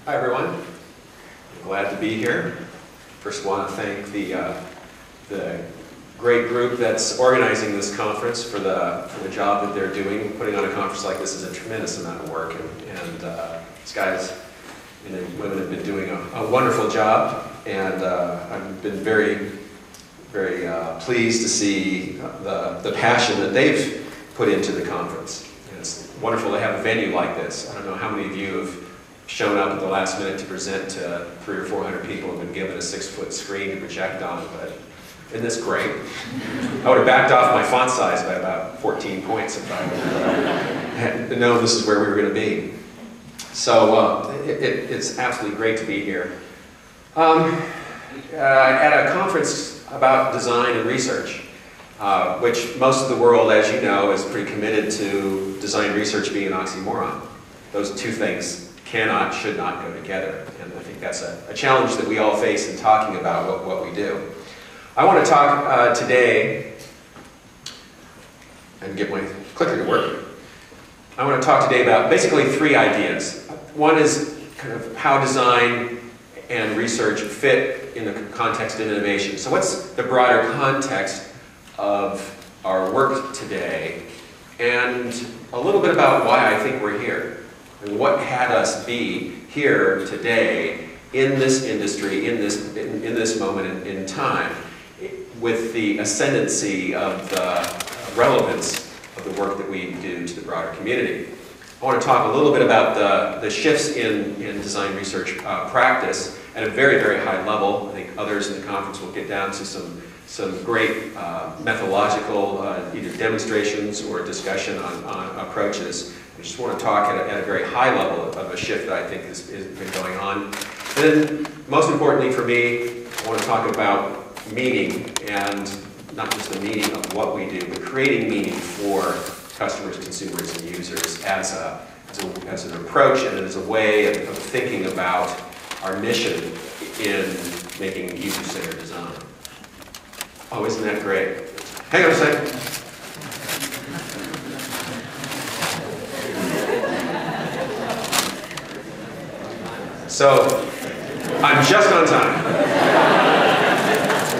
Hi everyone, I'm glad to be here. First want to thank the great group that's organizing this conference for the job that they're doing. Putting on a conference like this is a tremendous amount of work, and these guys and women have been doing a wonderful job, and I've been very pleased to see the passion that they've put into the conference. And it's wonderful to have a venue like this. I don't know how many of you have shown up at the last minute to present to 300 or 400 people and been given a 6-foot screen to project on, but isn't this great? I would have backed off my font size by about 14 points if I had known this is where we were going to be. So it's absolutely great to be here. At a conference about design and research, which most of the world, as you know, is pretty committed to design research being an oxymoron. Those two things cannot, should not go together. And I think that's a challenge that we all face in talking about what we do. I want to talk today, and get my clicker to work. I want to talk today about basically 3 ideas. One is kind of how design and research fit in the context of innovation. So what's the broader context of our work today, and a little bit about why I think we're here, and what had us be here today in this industry, in this moment in time, with the ascendancy of the relevance of the work that we do to the broader community. I want to talk a little bit about the shifts in design research practice at a very high level. I think others in the conference will get down to some great methodological either demonstrations or discussion on approaches. I just want to talk at a very high level of a shift that I think has been going on. And then, most importantly for me, I want to talk about meaning, and not just the meaning of what we do, but creating meaning for customers, consumers, and users as an approach and as a way of thinking about our mission in making user-centered design. Oh, isn't that great? Hang on a second. So, I'm just on time.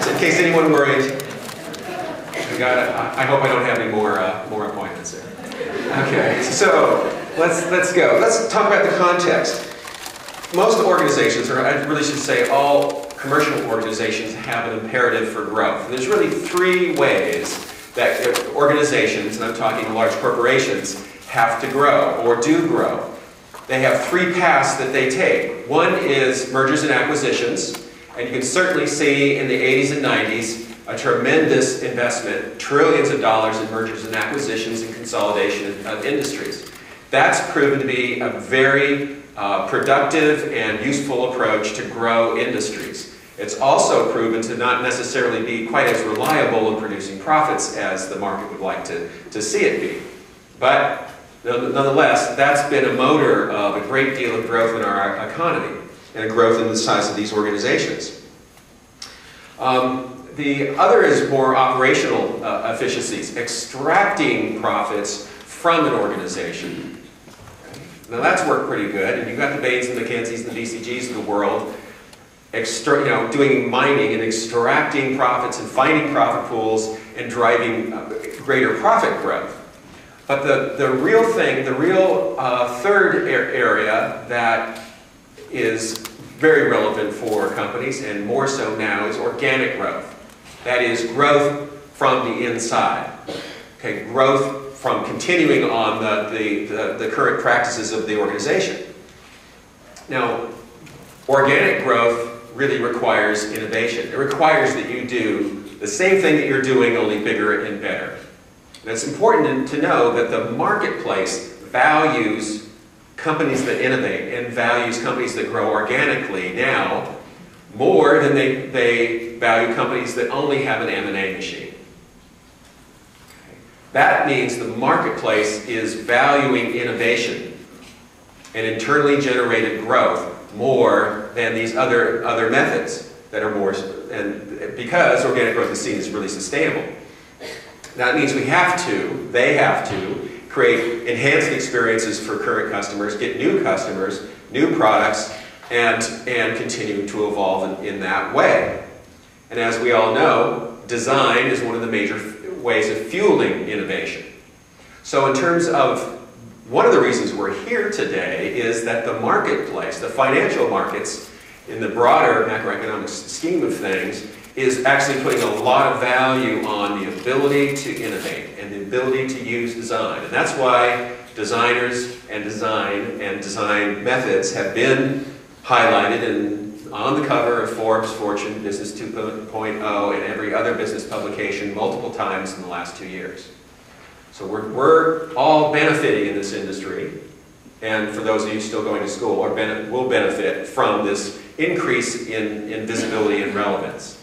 So in case anyone worried, I hope I don't have any more appointments there. Okay, so let's go. Let's talk about the context. Most organizations, or I really should say all commercial organizations, have an imperative for growth. And there's really 3 ways that organizations, and I'm talking large corporations, have to grow or do grow. They have 3 paths that they take. One is mergers and acquisitions, and you can certainly see in the 80s and 90s a tremendous investment, trillions of dollars in mergers and acquisitions and consolidation of industries. That's proven to be a very productive and useful approach to grow industries. It's also proven to not necessarily be quite as reliable in producing profits as the market would like to see it be. But nonetheless, that's been a motor of a great deal of growth in our economy and a growth in the size of these organizations. The other is more operational efficiencies, extracting profits from an organization. Now that's worked pretty good, and you've got the Bains and the McKinseys and the BCGs of the world doing mining and extracting profits and finding profit pools and driving greater profit growth. But the real thing, the real third area that is very relevant for companies, and more so now, is organic growth. That is growth from the inside. Okay, growth from continuing on the current practices of the organization. Now, organic growth really requires innovation. It requires that you do the same thing that you're doing, only bigger and better. And it's important to know that the marketplace values companies that innovate and values companies that grow organically now more than they value companies that only have an M&A machine. That means the marketplace is valuing innovation and internally generated growth more than these other methods that are more, and because organic growth is seen as really sustainable. That means they have to create enhanced experiences for current customers, get new customers, new products, and continue to evolve in that way. And as we all know, design is one of the major ways of fueling innovation. So in terms of one of the reasons we're here today is that the marketplace, the financial markets, in the broader macroeconomic scheme of things, is actually putting a lot of value on the ability to innovate and the ability to use design. And that's why designers and design methods have been highlighted on the cover of Forbes, Fortune, Business 2.0, and every other business publication multiple times in the last 2 years. So we're all benefiting in this industry, and for those of you still going to school, will benefit from this increase in visibility and relevance.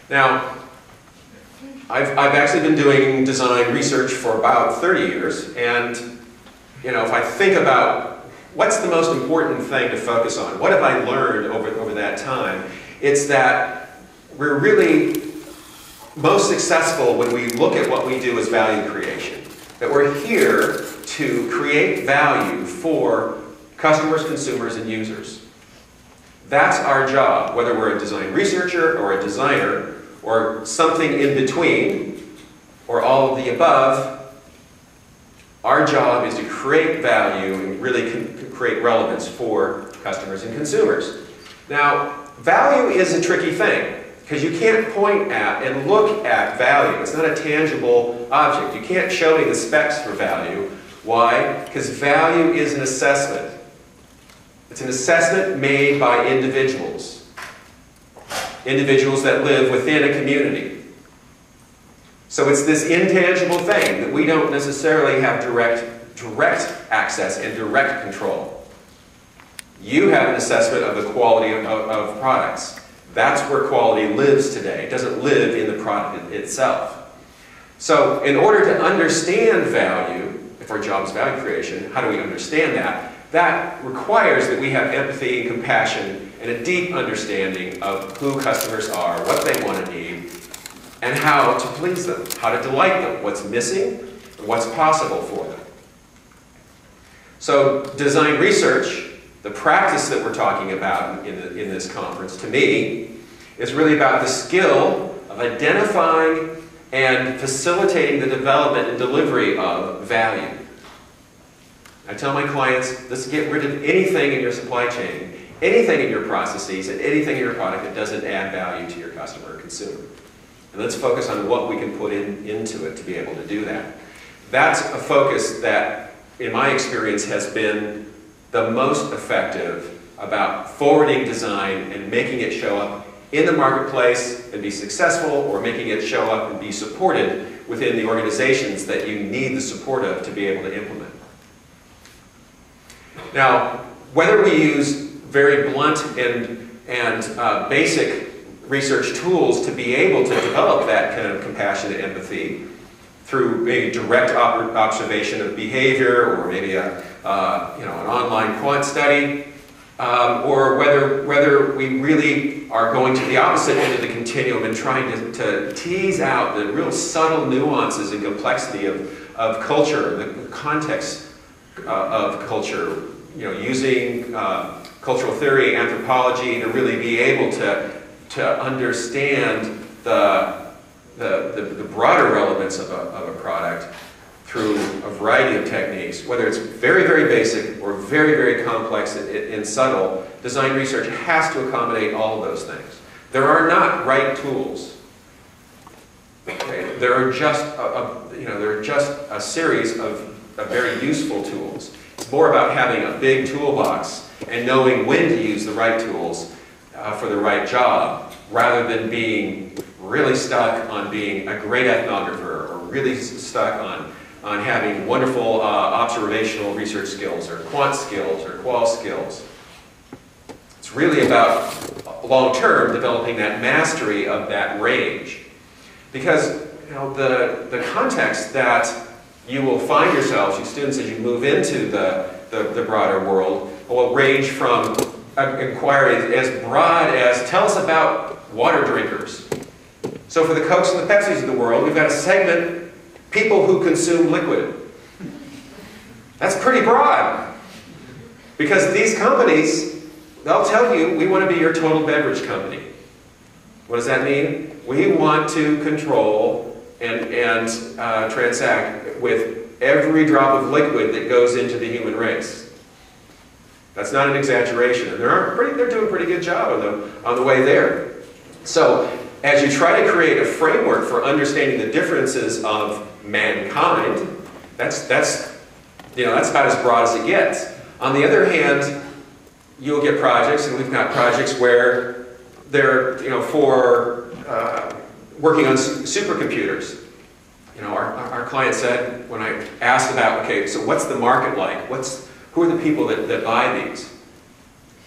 Now, I've actually been doing design research for about 30 years, and if I think about what's the most important thing to focus on, what have I learned over that time, it's that we're really most successful when we look at what we do as value creation. That we're here to create value for customers, consumers, and users. That's our job, whether we're a design researcher or a designer or something in between or all of the above. Our job is to create value and really create relevance for customers and consumers. Now, value is a tricky thing because you can't point at and look at value. It's not a tangible object. You can't show me the specs for value. Why? Because value is an assessment. It's an assessment made by individuals. Individuals that live within a community. So it's this intangible thing that we don't necessarily have direct access and direct control. You have an assessment of the quality of products. That's where quality lives today. It doesn't live in the product itself. So in order to understand value, if our job is value creation, how do we understand that? That requires that we have empathy and compassion and a deep understanding of who customers are, what they want to need, and how to please them, how to delight them, what's missing, and what's possible for them. So design research, the practice that we're talking about in this conference, to me, is really about the skill of identifying and facilitating the development and delivery of value. I tell my clients, let's get rid of anything in your supply chain, anything in your processes, and anything in your product that doesn't add value to your customer or consumer. And let's focus on what we can put into it to be able to do that. That's a focus that, in my experience, has been the most effective about forwarding design and making it show up in the marketplace and be successful, or making it show up and be supported within the organizations that you need the support of to be able to implement. Now, whether we use very blunt and basic research tools to be able to develop that kind of compassion and empathy through a direct observation of behavior, or maybe an online quant study, or whether we really are going to the opposite end of the continuum and trying to tease out the real subtle nuances and complexity of culture, the context of culture, using cultural theory, anthropology to really be able to understand the broader relevance of a product through a variety of techniques, whether it's very, very basic or very, very complex and subtle. Design research has to accommodate all of those things. There are not right tools. Okay? There are just a series of very useful tools. It's more about having a big toolbox and knowing when to use the right tools for the right job, rather than being really stuck on being a great ethnographer, or really stuck on having wonderful observational research skills, or quant skills, or qual skills. It's really about long-term developing that mastery of that range. Because the context that you will find yourselves, you students, as you move into the broader world, will range from inquiry as broad as, tell us about water drinkers. So for the Cokes and the Pepsis of the world, we've got a segment, people who consume liquid. That's pretty broad. Because these companies, they'll tell you, we want to be your total beverage company. What does that mean? We want to control and transact with every drop of liquid that goes into the human race. That's not an exaggeration, and they're doing a pretty good job on the way there. So, as you try to create a framework for understanding the differences of mankind, that's about as broad as it gets. On the other hand, you'll get projects, and we've got projects where they're for working on supercomputers. Our client said, when I asked about, okay, so what's the market like? Who are the people that buy these?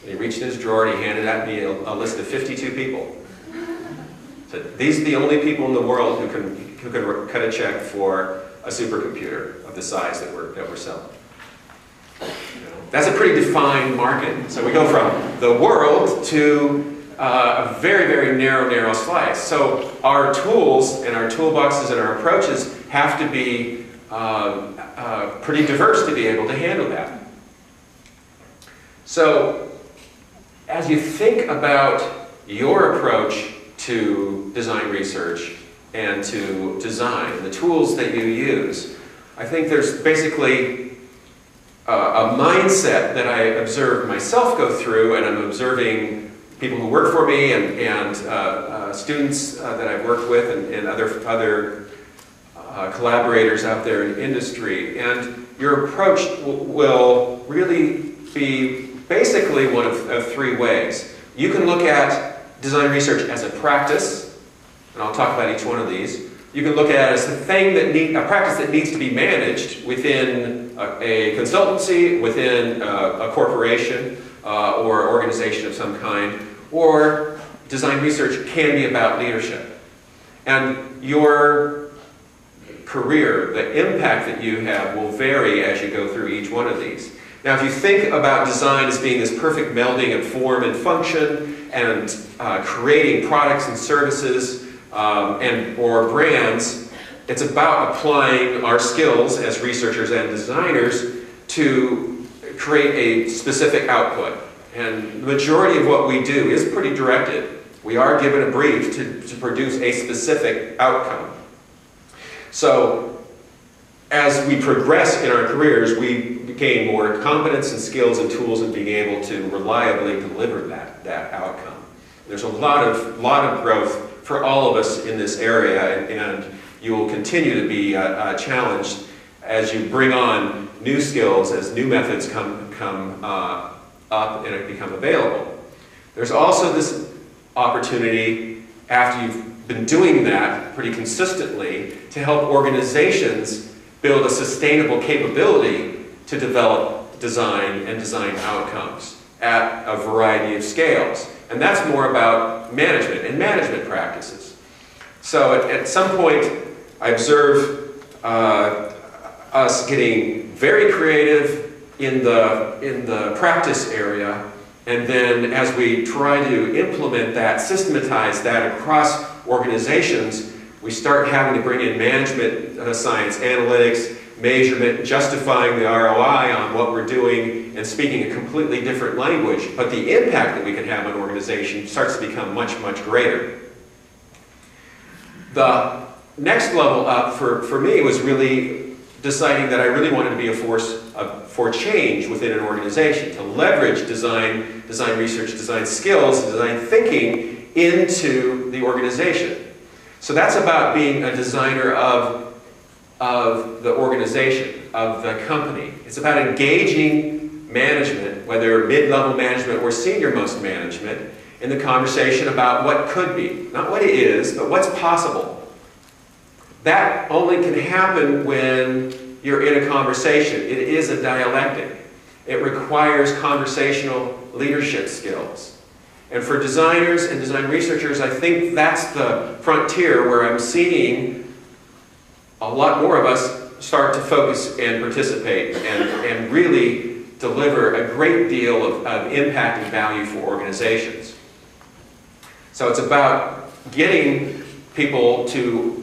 And he reached in his drawer and he handed out me a list of 52 people. Said, these are the only people in the world who can cut a check for a supercomputer of the size that we're selling. That's a pretty defined market. So we go from the world to a very, very narrow slice. So our tools and our toolboxes and our approaches have to be pretty diverse to be able to handle that. So as you think about your approach to design research and to design, the tools that you use, I think there's basically a mindset that I observe myself go through, and I'm observing people who work for me and students that I've worked with and other collaborators out there in industry. And your approach will really be basically one of three ways. You can look at design research as a practice, and I'll talk about each one of these. You can look at it as a practice that needs to be managed within a consultancy, within a corporation or organization of some kind, or design research can be about leadership. And your career, the impact that you have, will vary as you go through each one of these. Now, if you think about design as being this perfect melding of form and function and creating products and services or brands, it's about applying our skills as researchers and designers to create a specific output. And the majority of what we do is pretty directed. We are given a brief to produce a specific outcome. So, as we progress in our careers, we gain more competence and skills and tools in being able to reliably deliver that outcome. There's a lot of growth for all of us in this area, and you will continue to be challenged as you bring on new skills, as new methods come up and become available. There's also this opportunity, after you've been doing that pretty consistently, to help organizations build a sustainable capability to develop design and design outcomes at a variety of scales. And that's more about management and management practices. So at some point, I observe us getting very creative in the practice area, and then as we try to implement that, systematize that across organizations, we start having to bring in management science, analytics, measurement, justifying the ROI on what we're doing, and speaking a completely different language. But the impact that we can have on an organization starts to become much, much greater. The next level up for me was really deciding that I really wanted to be a force for change within an organization, to leverage design research, design skills, design thinking into the organization. So that's about being a designer of the organization, of the company. It's about engaging management, whether mid-level management or senior-most management, in the conversation about what could be. Not what it is, but what's possible. That only can happen when you're in a conversation. It is a dialectic. It requires conversational leadership skills. And for designers and design researchers, I think that's the frontier where I'm seeing a lot more of us start to focus and participate and really deliver a great deal of impact and value for organizations. So it's about getting people to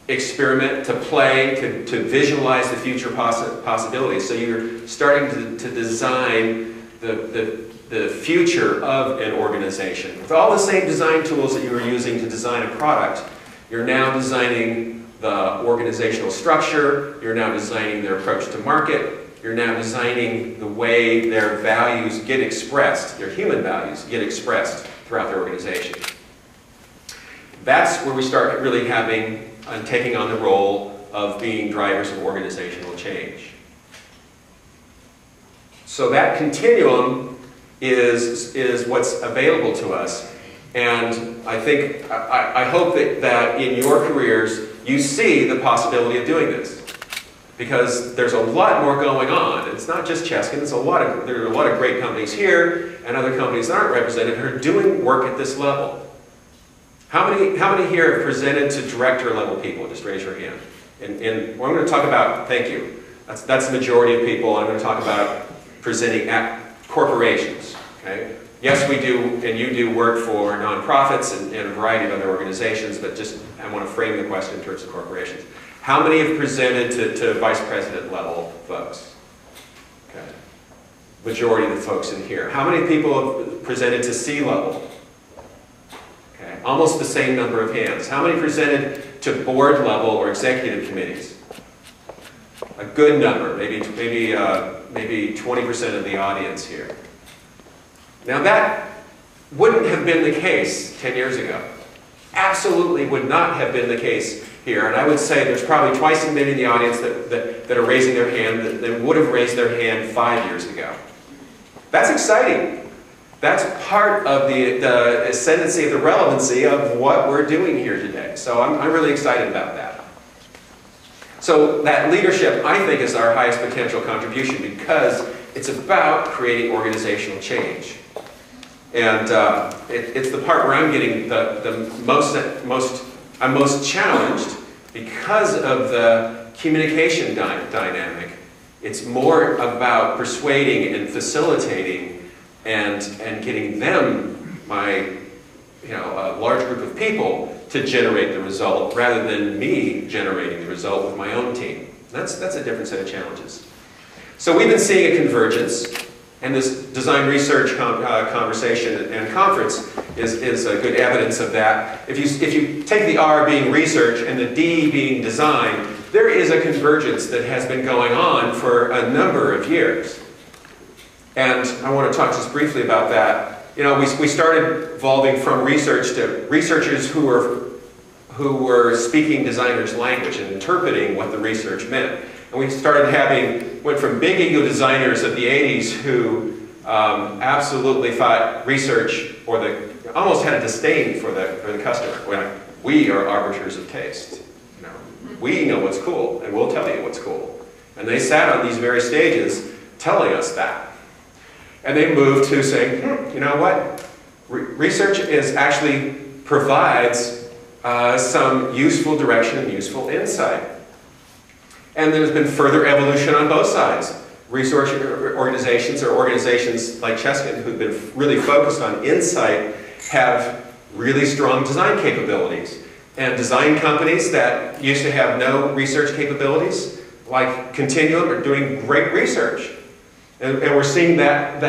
experiment, to play, to visualize the future possibilities. So you're starting to design the future of an organization. With all the same design tools that you were using to design a product, you're now designing the organizational structure, you're now designing their approach to market, you're now designing the way their values get expressed, their human values get expressed throughout their organization. That's where we start really having and taking on the role of being drivers of organizational change. So that continuum is what's available to us. And I think, I hope that in your careers, you see the possibility of doing this. Because there's a lot more going on. It's not just Cheskin, there are a lot of great companies here and other companies that aren't represented who are doing work at this level. How many here have presented to director level people? Just raise your hand. And what I'm going to talk about, thank you. That's the majority of people. I'm going to talk about presenting at corporations. Okay? Yes, we do, and you do work for nonprofits and a variety of other organizations, but just I want to frame the question in terms of corporations. How many have presented to vice president level folks? Okay. Majority of the folks in here. How many people have presented to C level? Okay. Almost the same number of hands. How many presented to board level or executive committees? A good number, maybe 20% of the audience here. Now that wouldn't have been the case 10 years ago. Absolutely would not have been the case here. And I would say there's probably twice as many in the audience that are raising their hand that would have raised their hand 5 years ago. That's exciting. That's part of the ascendancy of the relevancy of what we're doing here today. So I'm really excited about that. So that leadership, I think, is our highest potential contribution because it's about creating organizational change. And it's the part where I'm getting I'm most challenged because of the communication dynamic. It's more about persuading and facilitating and getting them, a large group of people, to generate the result rather than me generating the result with my own team. That's a different set of challenges. So we've been seeing a convergence, and this design research conversation and conference is a good evidence of that. If you take the R being research and the D being design, there is a convergence that has been going on for a number of years. And I want to talk just briefly about that. We started evolving from research to researchers who were speaking designers' language and interpreting what the research meant. And we went from big ego designers of the 80s who absolutely thought research, almost had a disdain for the customer. We are arbiters of taste. We know what's cool, and we'll tell you what's cool. And they sat on these very stages telling us that. And they moved to saying, you know what? Research actually provides some useful direction and useful insight. And there's been further evolution on both sides. Research organizations or organizations like Cheskin, who've been really focused on insight, have really strong design capabilities. And design companies that used to have no research capabilities, like Continuum, are doing great research. And we're seeing that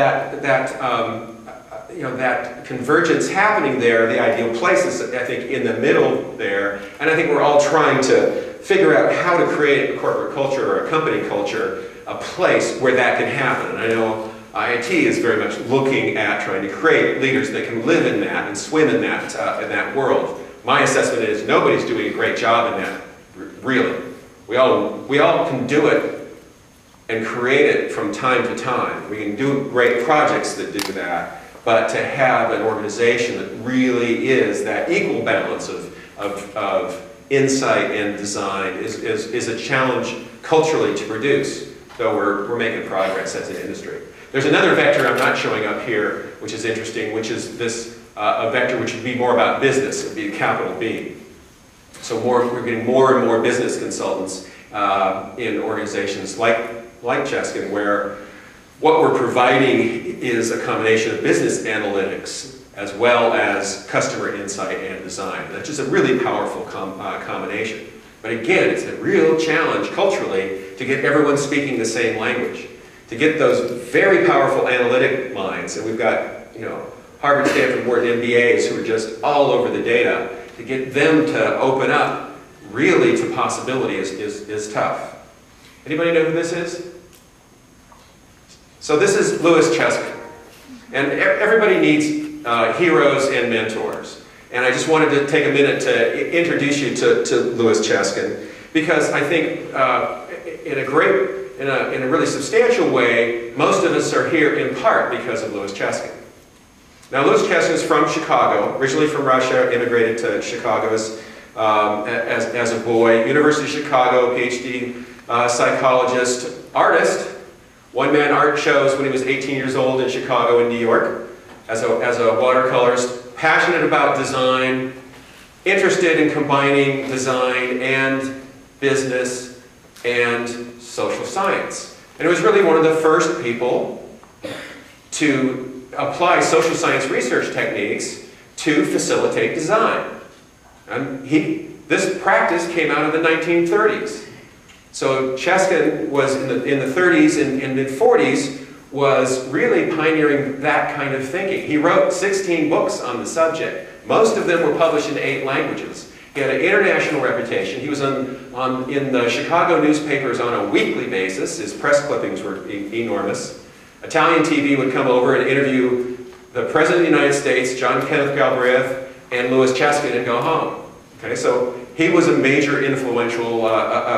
convergence happening there. The ideal place is, I think, in the middle there. And I think we're all trying to figure out how to create a corporate culture or a company culture, a place where that can happen. And I know IIT is very much looking at trying to create leaders that can live in that and swim in that world. My assessment is nobody's doing a great job in that, really. We all can do it and create it from time to time. We can do great projects that do that, but to have an organization that really is that equal balance of insight and design is a challenge culturally to produce, though we're making progress as an industry. There's another vector I'm not showing up here, which is interesting, which is this a vector which would be more about business. It would be a capital B. So we're getting more and more business consultants in organizations like Cheskin, where what we're providing is a combination of business analytics as well as customer insight and design. That's just a really powerful combination. But again, it's a real challenge culturally to get everyone speaking the same language. to get those very powerful analytic minds, and we've got, you know, Harvard, Stanford, Wharton MBAs who are just all over the data, to get them to open up really to possibility is tough. Anybody know who this is? So this is Louis Cheskin. And everybody needs heroes and mentors. And I just wanted to take a minute to introduce you to Louis Cheskin, because I think in a really substantial way, most of us are here in part because of Louis Cheskin. Now, Louis Cheskin is from Chicago, originally from Russia, immigrated to Chicago as a boy. University of Chicago, PhD, psychologist, artist. One-man art shows when he was 18 years old in Chicago and New York as a watercolorist, passionate about design, interested in combining design and business and social science. And it was really one of the first people to apply social science research techniques to facilitate design. And this practice came out of the 1930s. So Cheskin was in the 30s and mid-40s was really pioneering that kind of thinking. He wrote 16 books on the subject. Most of them were published in 8 languages. He had an international reputation. He was in the Chicago newspapers on a weekly basis. His press clippings were enormous. Italian TV would come over and interview the President of the United States, John Kenneth Galbraith, and Louis Cheskin, and go home. Okay, so he was a major influential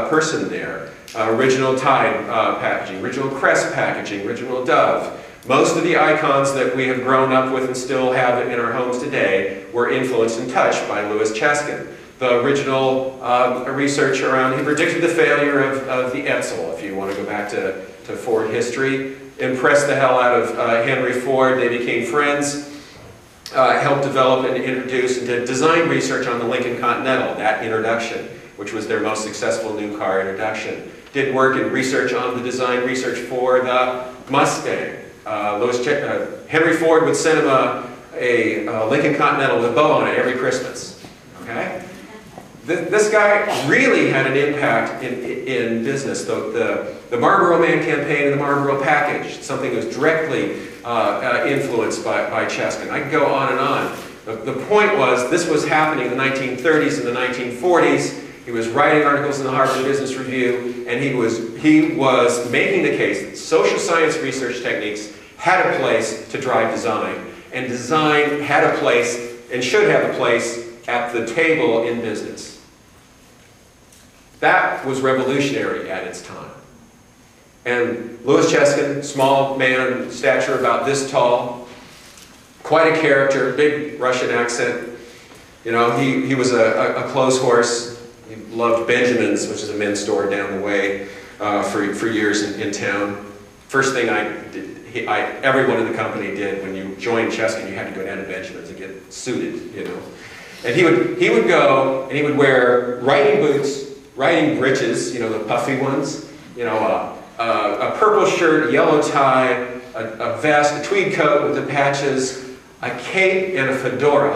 person there. Original Tide packaging, original Crest packaging, original Dove. Most of the icons that we have grown up with and still have in our homes today were influenced and touched by Louis Cheskin. The original research around, he predicted the failure of the Edsel, if you want to go back to Ford history. Impressed the hell out of Henry Ford. They became friends. Helped develop and introduce and did design research on the Lincoln Continental, that introduction, which was their most successful new car introduction. Did work in research on the design research for the Mustang. Henry Ford would send him a Lincoln Continental with a bow on it every Christmas. Okay? This guy really had an impact in business. The Marlboro Man campaign and the Marlboro package, something that was directly influenced by Cheskin. I could go on and on. The point was, this was happening in the 1930s and the 1940s. He was writing articles in the Harvard Business Review, and he was making the case that social science research techniques had a place to drive design, and design had a place and should have a place at the table in business. That was revolutionary at its time. And Louis Cheskin, small man, stature about this tall, quite a character, big Russian accent. You know, he was a clothes horse. He loved Benjamin's, which is a men's store down the way, for years in town. First thing everyone in the company did when you joined Cheskin, you had to go down to Benjamin's and get suited, you know. And he would go and he would wear riding boots, riding breeches, you know, the puffy ones, you know, a purple shirt, a yellow tie, a vest, a tweed coat with the patches, a cape, and a fedora.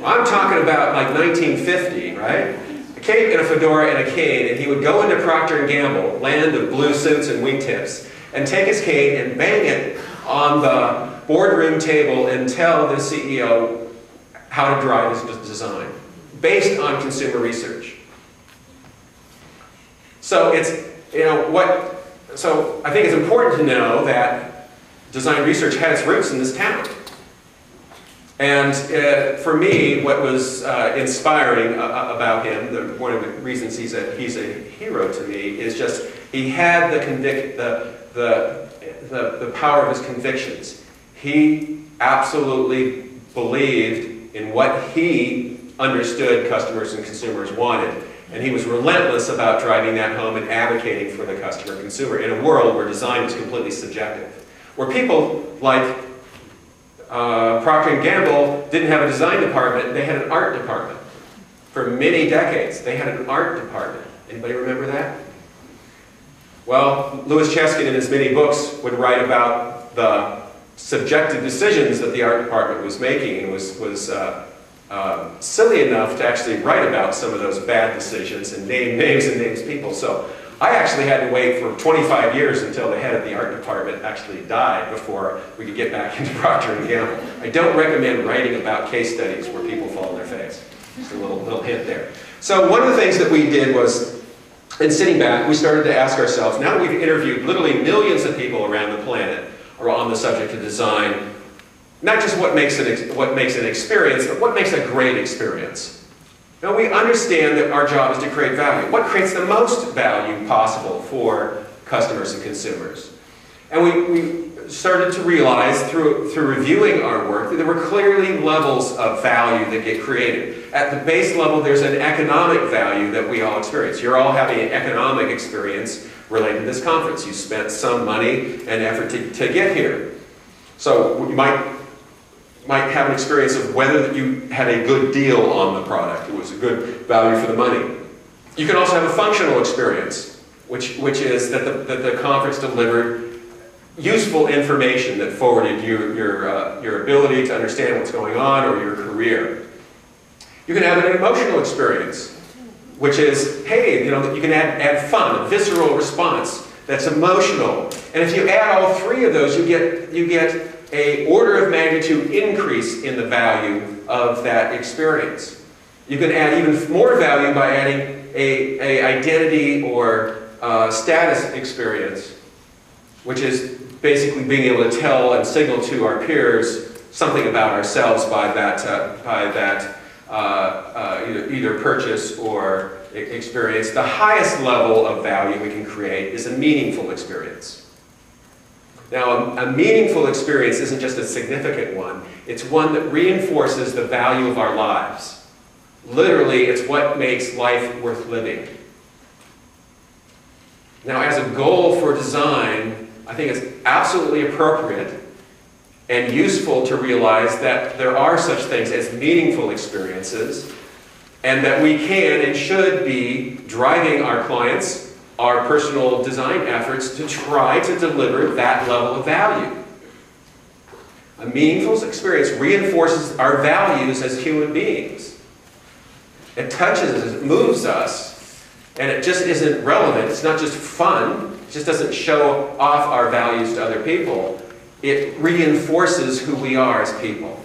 I'm talking about like 1950, right? A cape and a fedora and a cane, and he would go into Procter & Gamble, land of blue suits and wingtips, and take his cane and bang it on the boardroom table and tell the CEO how to drive his design, based on consumer research. So so I think it's important to know that design research had its roots in this town. And for me, what was inspiring about him, one of the reasons he's a hero to me, is just he had the power of his convictions. He absolutely believed in what he understood customers and consumers wanted. And he was relentless about driving that home and advocating for the customer and consumer in a world where design was completely subjective. Where people like Procter & Gamble didn't have a design department, they had an art department. For many decades, they had an art department. Anybody remember that? Well, Louis Cheskin in his many books would write about the subjective decisions that the art department was making, and was silly enough to actually write about some of those bad decisions and name names and names people. So I actually had to wait for 25 years until the head of the art department actually died before we could get back into Procter & Gamble. I don't recommend writing about case studies where people fall on their face. Just a little hint there. So one of the things that we did was, in sitting back, we started to ask ourselves, now that we've interviewed literally millions of people around the planet or on the subject of design, not just what makes an experience, but what makes a great experience. Now we understand that our job is to create value. What creates the most value possible for customers and consumers? And we started to realize through reviewing our work that there were clearly levels of value that get created. At the base level, there's an economic value that we all experience. You're all having an economic experience related to this conference. You spent some money and effort to get here. So you might have an experience of whether you had a good deal on the product. It was a good value for the money. You can also have a functional experience, which is that the conference delivered useful information that forwarded your ability to understand what's going on or your career. You can have an emotional experience, which is, hey, you know, you can add fun, a visceral response that's emotional. And if you add all three of those, you get an order of magnitude increase in the value of that experience. You can add even more value by adding a identity or status experience, which is basically being able to tell and signal to our peers something about ourselves by that either purchase or experience. The highest level of value we can create is a meaningful experience. Now, a meaningful experience isn't just a significant one. It's one that reinforces the value of our lives. Literally, it's what makes life worth living. Now, as a goal for design, I think it's absolutely appropriate and useful to realize that there are such things as meaningful experiences, and that we can and should be driving our clients, our personal design efforts, to try to deliver that level of value. A meaningful experience reinforces our values as human beings. It touches us, it moves us, and it just isn't relevant. It's not just fun. It just doesn't show off our values to other people. It reinforces who we are as people.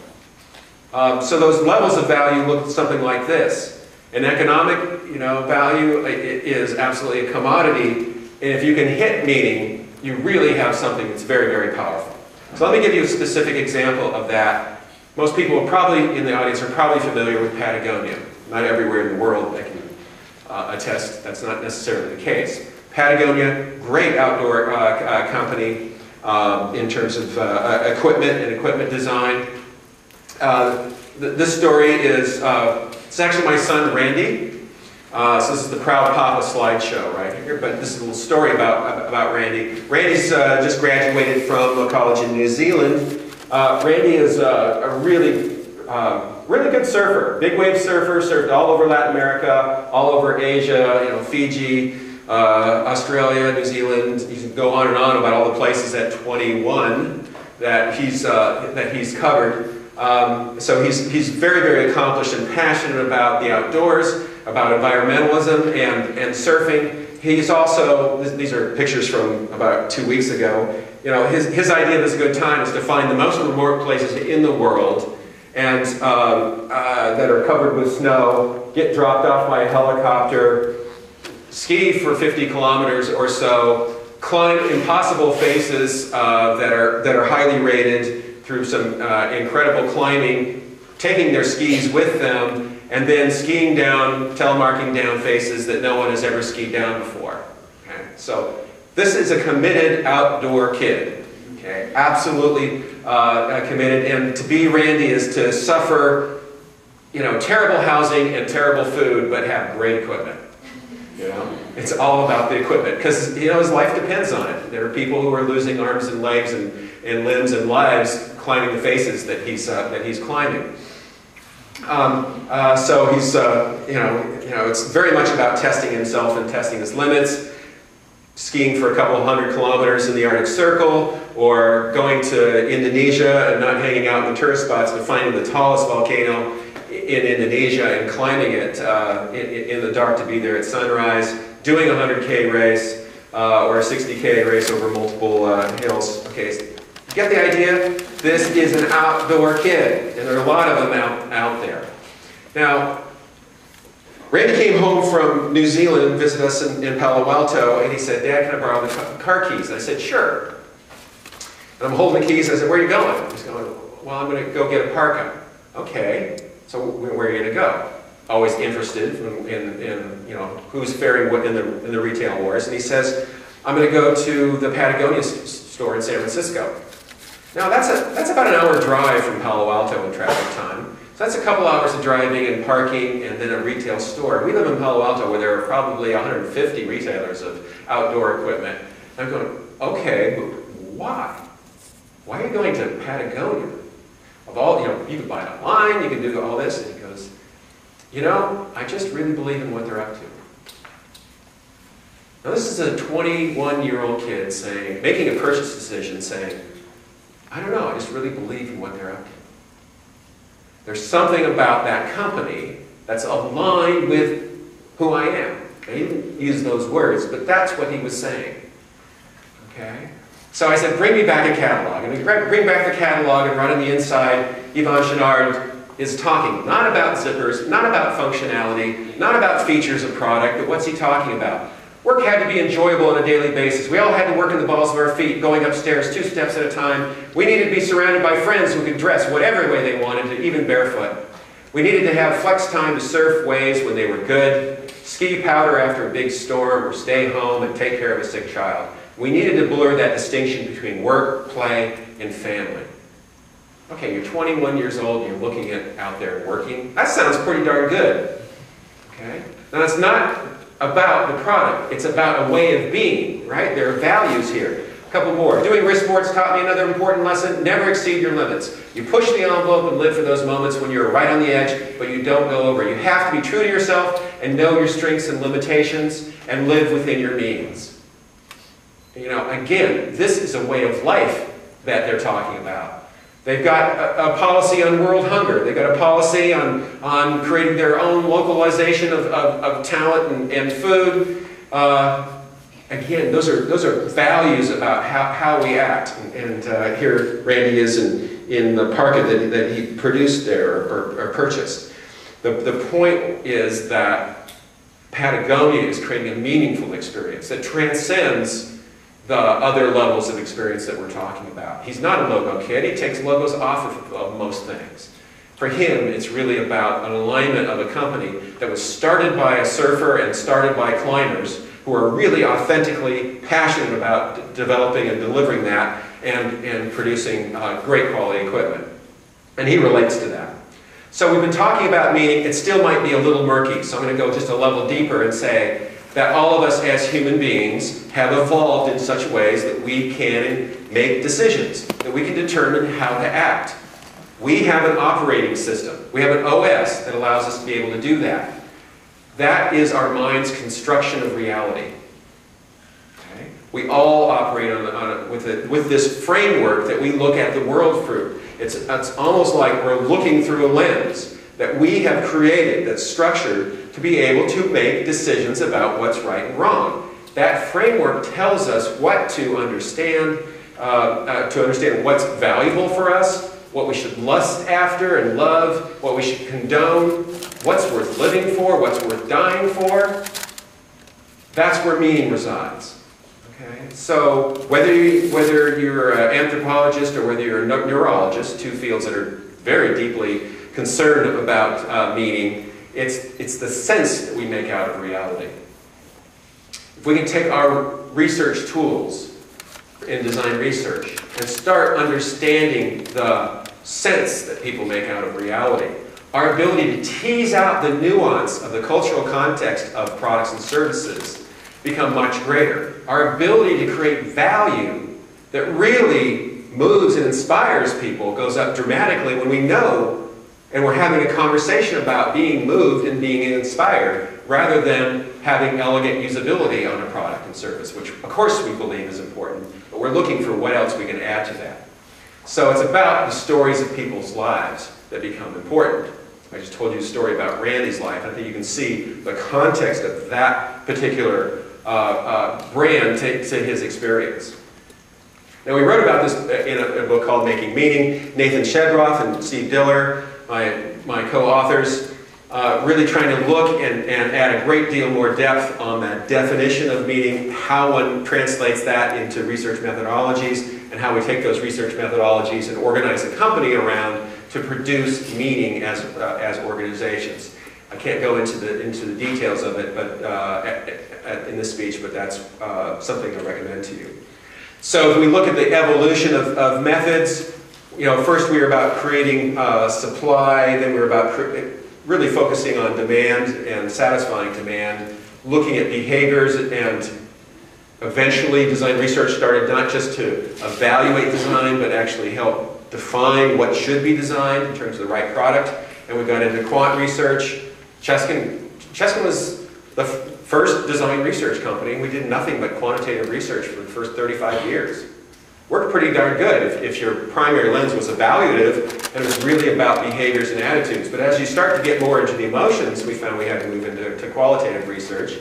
So those levels of value look something like this. An economic, value is absolutely a commodity, and if you can hit meaning, you really have something that's very, very powerful. So let me give you a specific example of that. Most people in the audience are probably familiar with Patagonia. Not everywhere in the world that can attest that's not necessarily the case. Patagonia, great outdoor company in terms of equipment and equipment design. This story is, it's actually my son Randy. So this is the Proud Papa slideshow right here, but this is a little story about Randy. Randy's just graduated from a college in New Zealand. Randy is a really good surfer, big wave surfer, surfed all over Latin America, all over Asia, Fiji, Australia, New Zealand. You can go on and on about all the places at 21 that he's covered. So he's very, very accomplished and passionate about the outdoors, about environmentalism and surfing. He's also, these are pictures from about 2 weeks ago, his idea of this good time is to find the most remote places in the world and that are covered with snow, get dropped off by a helicopter, ski for 50 kilometers or so, climb impossible faces that are highly rated through some incredible climbing, taking their skis with them, and then skiing down, telemarking down faces that no one has ever skied down before. Okay? So this is a committed outdoor kid. Okay? Absolutely committed. And to be Randy is to suffer, terrible housing and terrible food, but have great equipment. It's all about the equipment because his life depends on it. There are people who are losing arms and legs and limbs and lives climbing the faces that he's climbing. So he's it's very much about testing himself and testing his limits. Skiing for a couple 100 kilometers in the Arctic Circle, or going to Indonesia and not hanging out in the tourist spots, but finding the tallest volcano in Indonesia and climbing it in the dark to be there at sunrise. doing a 100K race or a 60K race over multiple hills. Okay, so you get the idea? This is an outdoor kid, and there are a lot of them out there. Now, Randy came home from New Zealand and visited us in Palo Alto, and he said, "Dad, can I borrow the car keys?" And I said, "Sure." And I'm holding the keys, and I said, "Where are you going?" He's going, "Well, I'm going to go get a parka." "Okay, so where are you going to go?" Always interested in you know, who's faring what in the retail wars. And he says, "I'm going to go to the Patagonia store in San Francisco." Now that's about an hour drive from Palo Alto in traffic time. So that's a couple hours of driving and parking and then a retail store. We live in Palo Alto where there are probably 150 retailers of outdoor equipment. And I'm going, okay, but why? Why are you going to Patagonia? Of all, you know, you can buy it online, you can do all this. And he goes, "You know, I just really believe in what they're up to." Now this is a 21-year-old kid saying, making a purchase decision saying, "I don't know, I just really believe in what they're up to. There's something about that company that's aligned with who I am." He didn't use those words, but that's what he was saying. Okay? So I said, "Bring me back a catalog." And we bring back the catalog, and right on the inside, Yvon Chouinard is talking not about zippers, not about functionality, not about features of product, but what's he talking about? Work had to be enjoyable on a daily basis. We all had to work in the balls of our feet, going upstairs 2 steps at a time. We needed to be surrounded by friends who could dress whatever way they wanted, even barefoot. We needed to have flex time to surf waves when they were good, ski powder after a big storm, or stay home and take care of a sick child. We needed to blur that distinction between work, play, and family. Okay, you're 21 years old, and you're looking at out there working. That sounds pretty darn good. Okay? Now it's not about the product. It's about a way of being, right? There are values here. A couple more. Doing risk sports taught me another important lesson. Never exceed your limits. You push the envelope and live for those moments when you're right on the edge, but you don't go over. You have to be true to yourself and know your strengths and limitations and live within your means. You know, again, this is a way of life that they're talking about. They've got a policy on world hunger. They've got a policy on creating their own localization of talent and food. Again, those are values about how we act. And here Randy is in the parka that he produced there or purchased. The point is that Patagonia is creating a meaningful experience that transcends the other levels of experience that we're talking about. He's not a logo kid. He takes logos off of most things. For him, it's really about an alignment of a company that was started by a surfer and started by climbers who are really authentically passionate about developing and delivering that and producing great quality equipment. And he relates to that. So we've been talking about meaning. It still might be a little murky, so I'm going to go just a level deeper and say that all of us as human beings have evolved in such ways that we can make decisions, that we can determine how to act. We have an operating system. We have an OS that allows us to be able to do that. That is our mind's construction of reality. Okay? We all operate with this framework that we look at the world through. It's almost like we're looking through a lens that we have created that's structured to be able to make decisions about what's right and wrong. That framework tells us what to understand what's valuable for us, what we should lust after and love, what we should condone, what's worth living for, what's worth dying for. That's where meaning resides. Okay? So whether you're an anthropologist or whether you're a neurologist, two fields that are very deeply concerned about meaning, it's the sense that we make out of reality. If we can take our research tools in design research and start understanding the sense that people make out of reality, our ability to tease out the nuance of the cultural context of products and services become much greater. Our ability to create value that really moves and inspires people goes up dramatically when we know and we're having a conversation about being moved and being inspired rather than having elegant usability on a product and service, which of course we believe is important, but we're looking for what else we can add to that. So it's about the stories of people's lives that become important. I just told you a story about Randy's life. I think you can see the context of that particular brand to his experience. Now, we wrote about this in a book called Making Meaning. Nathan Shedroff and Steve Diller, my co-authors, really trying to look and add a great deal more depth on that definition of meaning, how one translates that into research methodologies, and how we take those research methodologies and organize a company around to produce meaning as organizations. I can't go into the details of it, but in this speech, but that's something I recommend to you. So if we look at the evolution of methods, you know, first we were about creating supply, then we were about really focusing on demand and satisfying demand, looking at behaviors, and eventually design research started not just to evaluate design, but actually help define what should be designed in terms of the right product. And we got into quant research. Cheskin was the first design research company. We did nothing but quantitative research for the first 35 years. Worked pretty darn good if your primary lens was evaluative and it was really about behaviors and attitudes. But as you start to get more into the emotions, we found we had to move into qualitative research.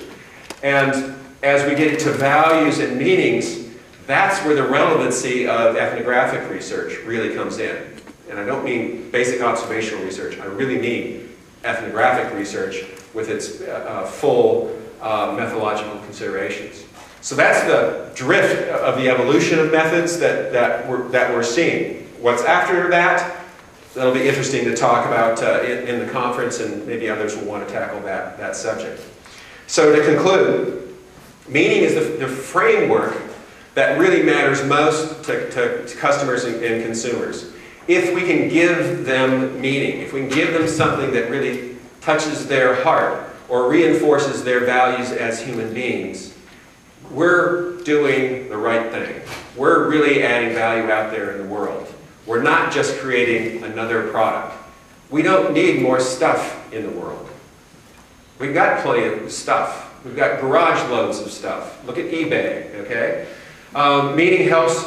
And as we get into values and meanings, that's where the relevancy of ethnographic research really comes in. And I don't mean basic observational research. I really mean ethnographic research with its full methodological considerations. So that's the drift of the evolution of methods that we're seeing. What's after that? That'll be interesting to talk about in the conference, and maybe others will want to tackle that subject. So to conclude, meaning is the framework that really matters most to customers and consumers. If we can give them meaning, if we can give them something that really touches their heart or reinforces their values as human beings, we're doing the right thing. We're really adding value out there in the world. We're not just creating another product. We don't need more stuff in the world. We've got plenty of stuff. We've got garage loads of stuff. Look at eBay, okay? Meaning helps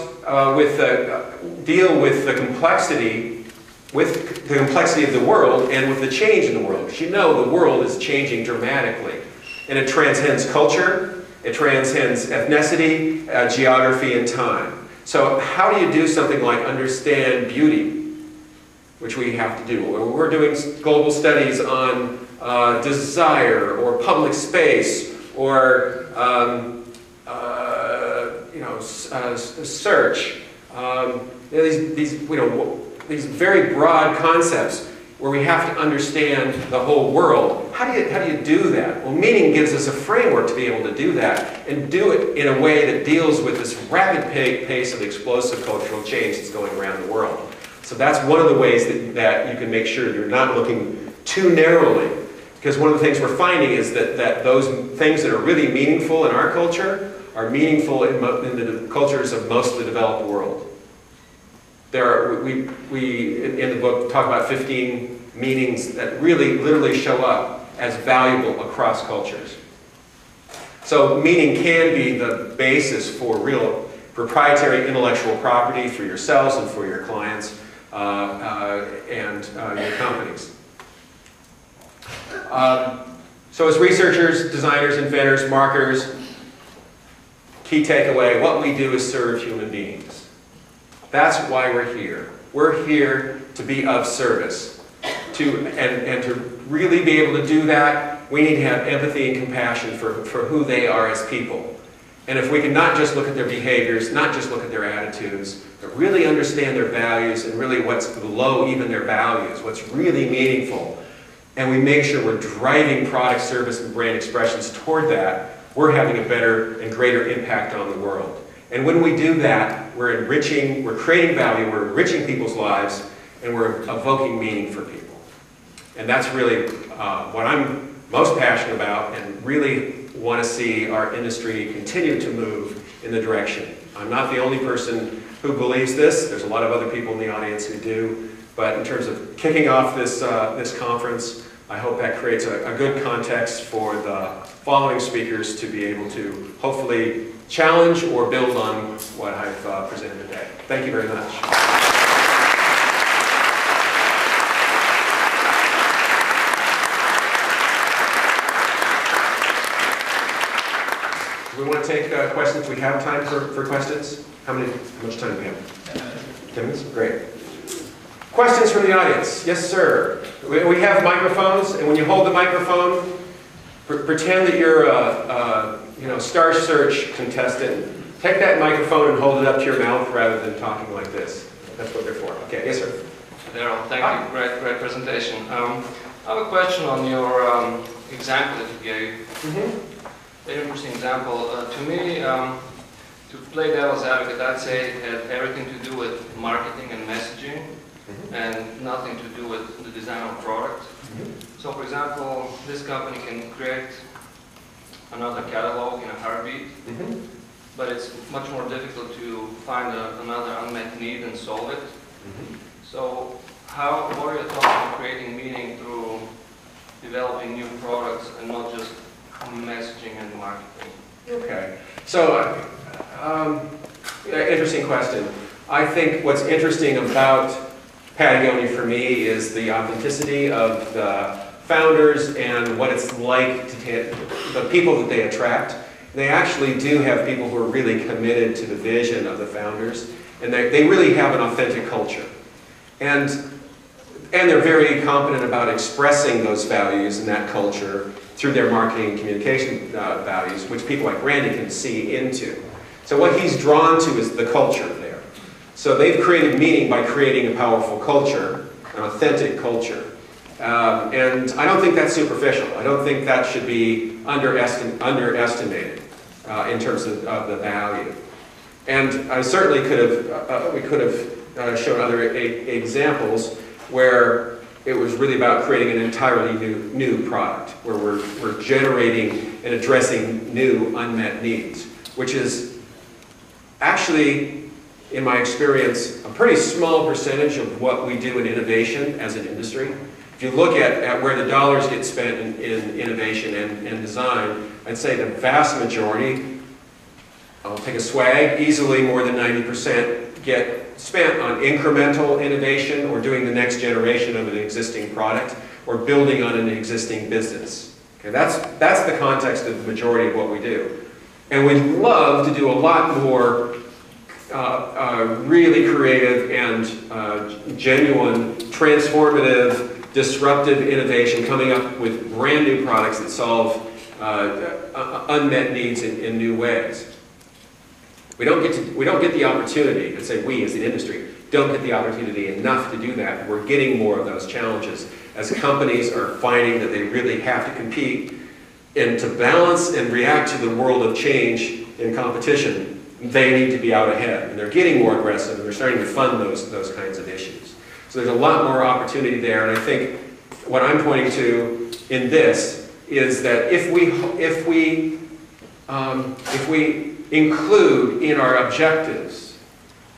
deal with the complexity of the world and with the change in the world. Because you know the world is changing dramatically. And it transcends culture. It transcends ethnicity, geography, and time. So how do you do something like understand beauty, which we have to do? We're doing global studies on desire or public space or search. These very broad concepts where we have to understand the whole world. How do you do that? Well, meaning gives us a framework to be able to do that and do it in a way that deals with this rapid pace of explosive cultural change that's going around the world. So that's one of the ways that you can make sure you're not looking too narrowly. Because one of the things we're finding is that those things that are really meaningful in our culture are meaningful in the cultures of most of the developed world. We in the book talk about 15 meanings that really literally show up as valuable across cultures. So meaning can be the basis for real proprietary intellectual property for yourselves and for your clients and your companies. So as researchers, designers, inventors, marketers, key takeaway, what we do is serve human beings. That's why we're here. We're here to be of service. And to really be able to do that, we need to have empathy and compassion for who they are as people. And if we can not just look at their behaviors, not just look at their attitudes, but really understand their values and really what's below even their values, what's really meaningful, and we make sure we're driving product, service, and brand expressions toward that, we're having a better and greater impact on the world. And when we do that, we're creating value, we're enriching people's lives, and we're evoking meaning for people. And that's really what I'm most passionate about and really want to see our industry continue to move in the direction. I'm not the only person who believes this. There's a lot of other people in the audience who do. But in terms of kicking off this conference, I hope that creates a good context for the following speakers to be able to hopefully challenge or build on what I've presented today. Thank you very much. we want to take questions? We have time for questions? How much time do we have? 10 minutes? Great. Questions from the audience? Yes, sir. We have microphones, and when you hold the microphone, pretend that you're a Star Search contestant. Take that microphone and hold it up to your mouth rather than talking like this. That's what they're for. Okay, yes, sir. Darrel, thank you. Great presentation. I have a question on your example that you gave. Very interesting example. To me, to play devil's advocate, I'd say it had everything to do with marketing and messaging, and nothing to do with the design of product. So, for example, this company can create another catalog in a heartbeat, but it's much more difficult to find another unmet need and solve it. So, what are your thoughts on creating meaning through developing new products and not just messaging and marketing? Okay, so interesting question. I think what's interesting about Patagonia for me is the authenticity of the founders and what it's like to the people that they attract. They actually do have people who are really committed to the vision of the founders, and they really have an authentic culture. And they're very competent about expressing those values and that culture through their marketing and communication values, which people like Randy can see into. So what he's drawn to is the culture there. So they've created meaning by creating a powerful culture, an authentic culture. And I don't think that's superficial. I don't think that should be underestimated in terms of the value. And I certainly we could have shown other examples where it was really about creating an entirely new product, where we're generating and addressing new unmet needs, which is actually, in my experience, a pretty small percentage of what we do in innovation as an industry. If you look at where the dollars get spent in innovation and design, I'd say the vast majority, I'll take a swag, easily more than 90% get spent on incremental innovation or doing the next generation of an existing product or building on an existing business. Okay, that's the context of the majority of what we do. And we'd love to do a lot more really creative and genuine, transformative, disruptive innovation, coming up with brand new products that solve unmet needs in new ways. We don't get the opportunity, let's say we as the industry, don't get the opportunity enough to do that. We're getting more of those challenges as companies are finding that they really have to compete, and to balance and react to the world of change in competition, they need to be out ahead. And they're getting more aggressive, and they're starting to fund those kinds of issues. So there's a lot more opportunity there, and I think what I'm pointing to in this is that if we include in our objectives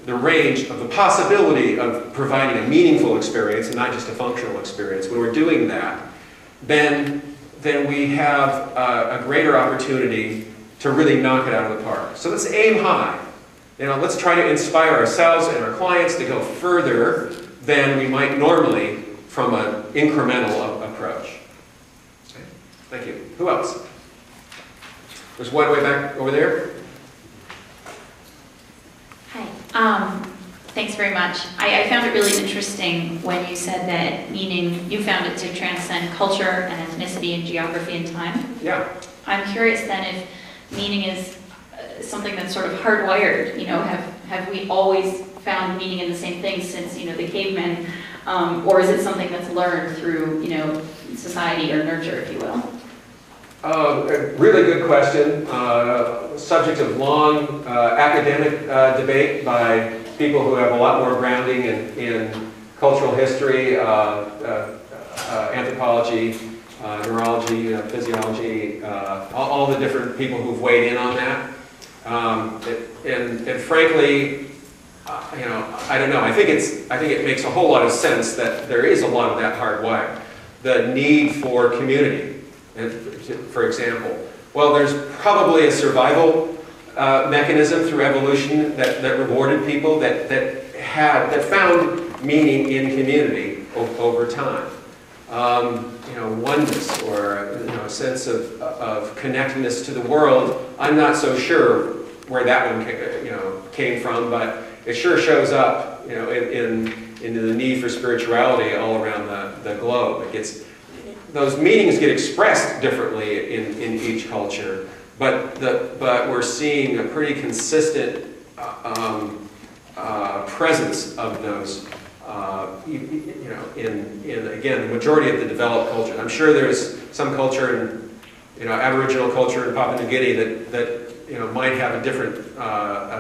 the range of the possibility of providing a meaningful experience and not just a functional experience, when we're doing that, then we have a greater opportunity to really knock it out of the park. So let's aim high. Let's try to inspire ourselves and our clients to go further than we might normally from an incremental approach. Okay. Thank you. Who else? There's one way back over there. Hi. Thanks very much. I found it really interesting when you said that meaning, you found it to transcend culture and ethnicity and geography and time. Yeah. I'm curious then if meaning is something that's sort of hardwired. Have we always found meaning in the same things since, the cavemen? Or is it something that's learned through, society or nurture, if you will? A really good question. Subject of long academic debate by people who have a lot more grounding in cultural history, anthropology, neurology, physiology, all the different people who've weighed in on that. And frankly, I don't know. I think it makes a whole lot of sense that there is a lot of that hardwired. The need for community. For example, well, there's probably a survival mechanism through evolution that rewarded people that found meaning in community over time. Oneness or a sense of of connectedness to the world. I'm not so sure where that one came from, but it sure shows up into the need for spirituality all around the globe. Those meanings get expressed differently in each culture, but we're seeing a pretty consistent presence of those, in again, the majority of the developed culture. I'm sure there's some culture in, Aboriginal culture in Papua New Guinea that might have a different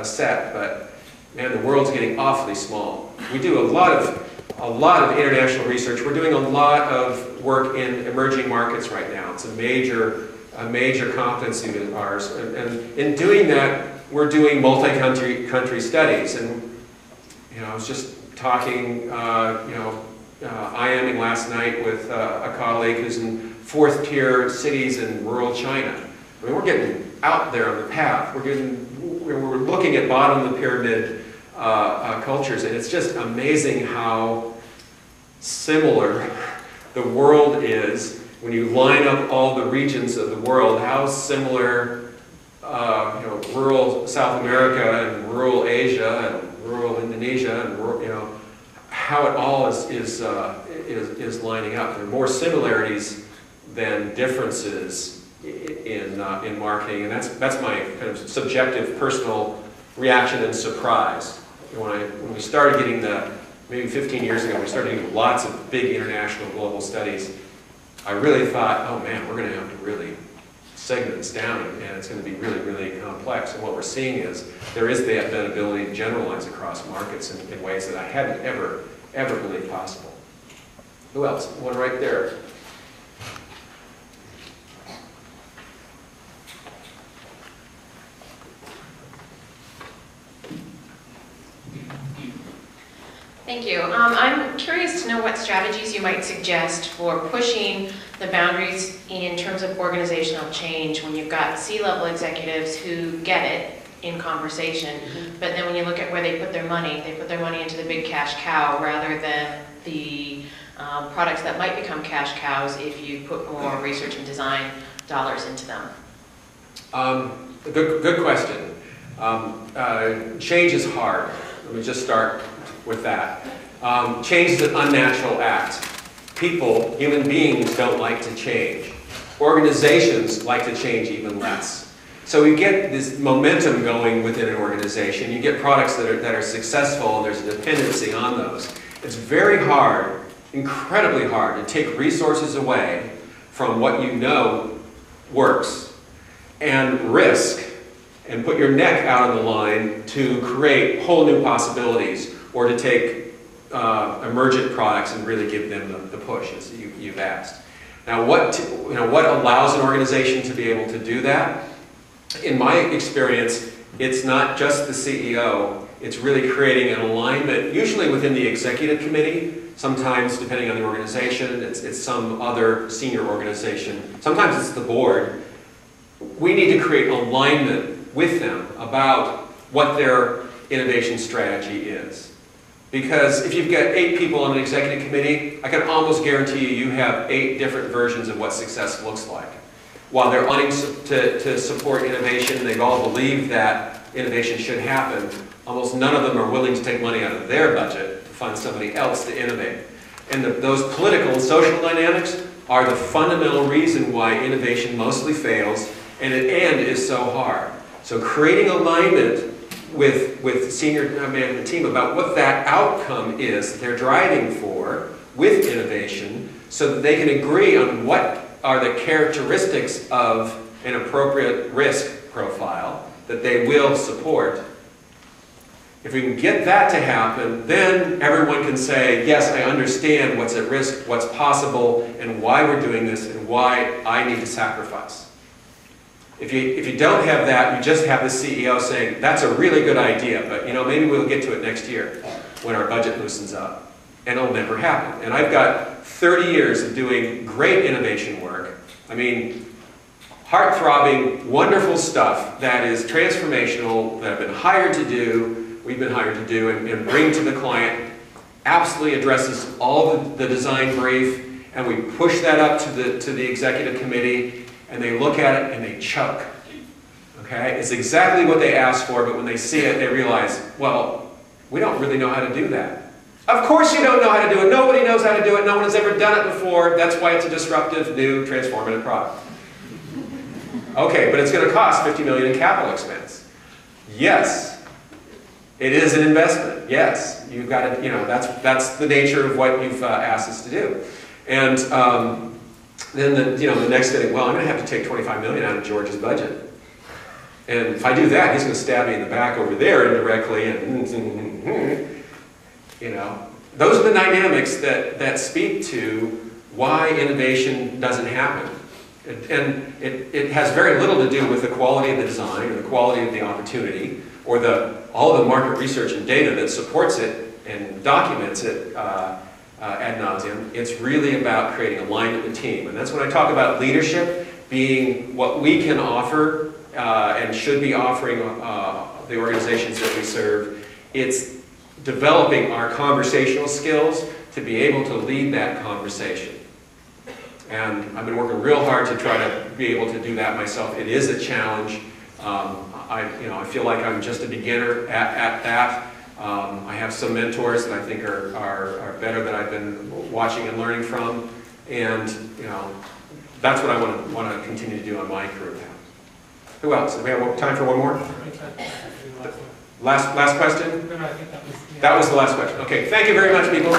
set, but man, the world's getting awfully small. We do a lot of international research. We're doing a lot of work in emerging markets right now. It's a major competency of ours, and in doing that, we're doing multi-country studies. And I was just talking, IMing last night with a colleague who's in fourth-tier cities in rural China. I mean, we're getting out there on the path. We're looking at bottom of the pyramid cultures, and it's just amazing how similar the world is when you line up all the regions of the world. How similar, rural South America and rural Asia and rural Indonesia and rural, how it all is lining up. There are more similarities than differences in marketing, and that's my kind of subjective, personal reaction and surprise. When we started getting maybe 15 years ago, we started getting lots of big international global studies. I really thought, oh man, we're going to have to really segment this down, and it's going to be really, really complex. And what we're seeing is there is that ability to generalize across markets in ways that I hadn't ever believed possible. Who else? One right there. Thank you. I'm curious to know what strategies you might suggest for pushing the boundaries in terms of organizational change when you've got C-level executives who get it in conversation, but then when you look at where they put their money into the big cash cow rather than the products that might become cash cows if you put more research and design dollars into them. Good question. Change is hard. Let me just start with that. Change is an unnatural act. People, human beings, don't like to change. Organizations like to change even less. So you get this momentum going within an organization. You get products that are successful, and there's a dependency on those. It's very hard, incredibly hard, to take resources away from what you know works and risk and put your neck out on the line to create whole new possibilities, or to take emergent products and really give them the push, as you've asked. Now, what allows an organization to be able to do that? In my experience, it's not just the CEO. It's really creating an alignment, usually within the executive committee. Sometimes, depending on the organization, it's some other senior organization. Sometimes it's the board. We need to create alignment with them about what their innovation strategy is. Because if you've got 8 people on an executive committee, I can almost guarantee you have 8 different versions of what success looks like. While they're wanting to support innovation, they all believe that innovation should happen, almost none of them are willing to take money out of their budget to find somebody else to innovate. And those political and social dynamics are the fundamental reason why innovation mostly fails and is so hard. So creating alignment with the senior management team about what that outcome is that they're driving for with innovation, so that they can agree on what are the characteristics of an appropriate risk profile that they will support. If we can get that to happen, then everyone can say, yes, I understand what's at risk, what's possible, and why we're doing this, and why I need to sacrifice. If you don't have that, you just have the CEO saying, that's a really good idea, but maybe we'll get to it next year when our budget loosens up. And it'll never happen. And I've got 30 years of doing great innovation work. I mean, heart-throbbing, wonderful stuff that is transformational, that I've been hired to do, we've been hired to do, and bring to the client, absolutely addresses all the design brief, and we push that up to the executive committee, and they look at it and they choke. Okay? It's exactly what they asked for, but when they see it, they realize, well, we don't really know how to do that. Of course you don't know how to do it. Nobody knows how to do it. No one has ever done it before. That's why it's a disruptive, new, transformative product. Okay, but it's going to cost $50 million in capital expense. Yes, it is an investment. Yes, you've got to, that's the nature of what you've asked us to do. And then the next thing, well, I'm going to have to take $25 million out of George's budget. And if I do that, he's going to stab me in the back over there indirectly, and those are the dynamics that speak to why innovation doesn't happen. And it has very little to do with the quality of the design or the quality of the opportunity or all of the market research and data that supports it and documents it ad nauseum. It's really about creating alignment in the team. And that's when I talk about leadership being what we can offer and should be offering the organizations that we serve. It's developing our conversational skills to be able to lead that conversation. And I've been working real hard to try to be able to do that myself. It is a challenge. I feel like I'm just a beginner at that. I have some mentors that I think are better that I've been watching and learning from. And that's what I want to continue to do on my career path. Who else? Do we have time for one more? Last question? No, I think that was... That was the last question. Okay, thank you very much, people.